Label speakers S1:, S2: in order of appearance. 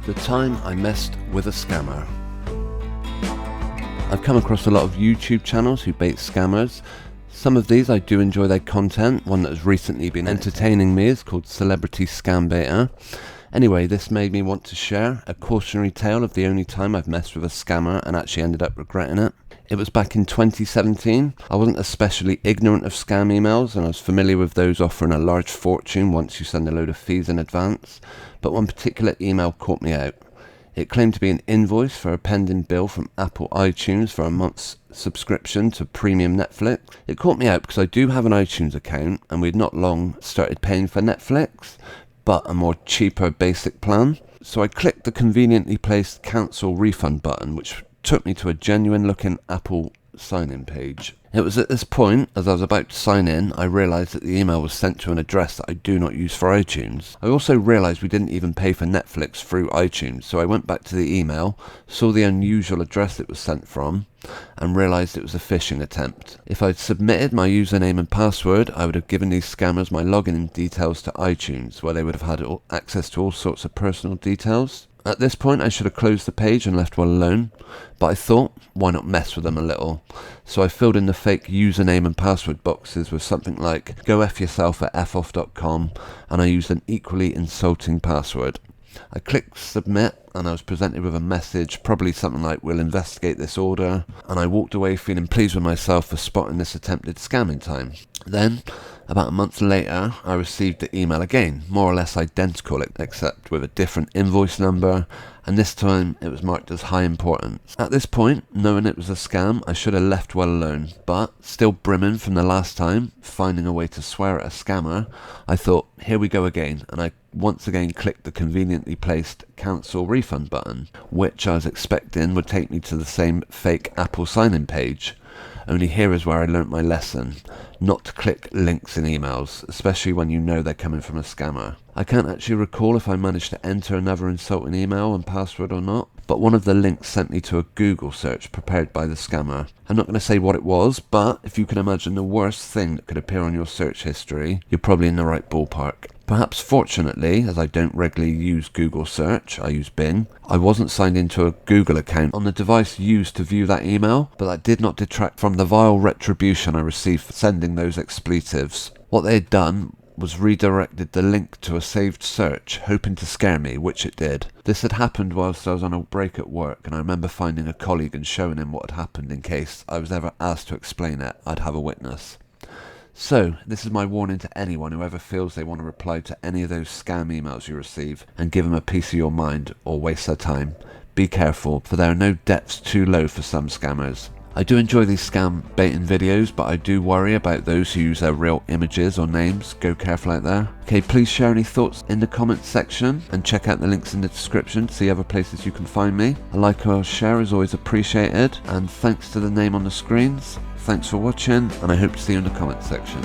S1: The time I messed with a scammer. I've come across a lot of YouTube channels who bait scammers. Some of these I do enjoy their content. One that has recently been entertaining me is called Celebrity Scam Baiter. Anyway, this made me want to share a cautionary tale of the only time I've messed with a scammer and actually ended up regretting it. It was back in 2017. I wasn't especially ignorant of scam emails, and I was familiar with those offering a large fortune once you send a load of fees in advance, but one particular email caught me out. It claimed to be an invoice for a pending bill from Apple iTunes for a month's subscription to premium Netflix. It caught me out because I do have an iTunes account and we'd not long started paying for Netflix, but a more cheaper basic plan. So I clicked the conveniently placed cancel refund button, which took me to a genuine looking Apple sign-in page. It was at this point, as I was about to sign in, I realised that the email was sent to an address that I do not use for iTunes. I also realised we didn't even pay for Netflix through iTunes, so I went back to the email, saw the unusual address it was sent from, and realised it was a phishing attempt. If I'd submitted my username and password, I would have given these scammers my login details to iTunes, where they would have had access to all sorts of personal details. At this point I should have closed the page and left well alone, but I thought, why not mess with them a little? So I filled in the fake username and password boxes with something like goFyourself@foff.com, and I used an equally insulting password. I clicked submit and I was presented with a message, probably something like, "We'll investigate this order," and I walked away feeling pleased with myself for spotting this attempted scam in time. Then, about a month later, I received the email again, more or less identical except with a different invoice number, and this time it was marked as high importance. At this point, knowing it was a scam, I should have left well alone, but still brimming from the last time, finding a way to swear at a scammer, I thought, here we go again, and I once again clicked the conveniently placed cancel refund button, which I was expecting would take me to the same fake Apple sign-in page. Only here is where I learnt my lesson, not to click links in emails, especially when you know they're coming from a scammer. I can't actually recall if I managed to enter another insulting email and password or not, but one of the links sent me to a Google search prepared by the scammer. I'm not going to say what it was, but if you can imagine the worst thing that could appear on your search history, you're probably in the right ballpark. Perhaps fortunately, as I don't regularly use Google search, I use Bing, I wasn't signed into a Google account on the device used to view that email, but that did not detract from the vile retribution I received for sending those expletives. What they had done was redirected the link to a saved search, hoping to scare me, which it did. This had happened whilst I was on a break at work, and I remember finding a colleague and showing him what had happened in case I was ever asked to explain it. I'd have a witness. So, this is my warning to anyone who ever feels they want to reply to any of those scam emails you receive and give them a piece of your mind or waste their time. Be careful, for there are no depths too low for some scammers. I do enjoy these scam baiting videos, but I do worry about those who use their real images or names. Go careful out there. Okay, please share any thoughts in the comments section and check out the links in the description to see other places you can find me. A like or a share is always appreciated, and thanks to the name on the screens. Thanks for watching, and I hope to see you in the comments section.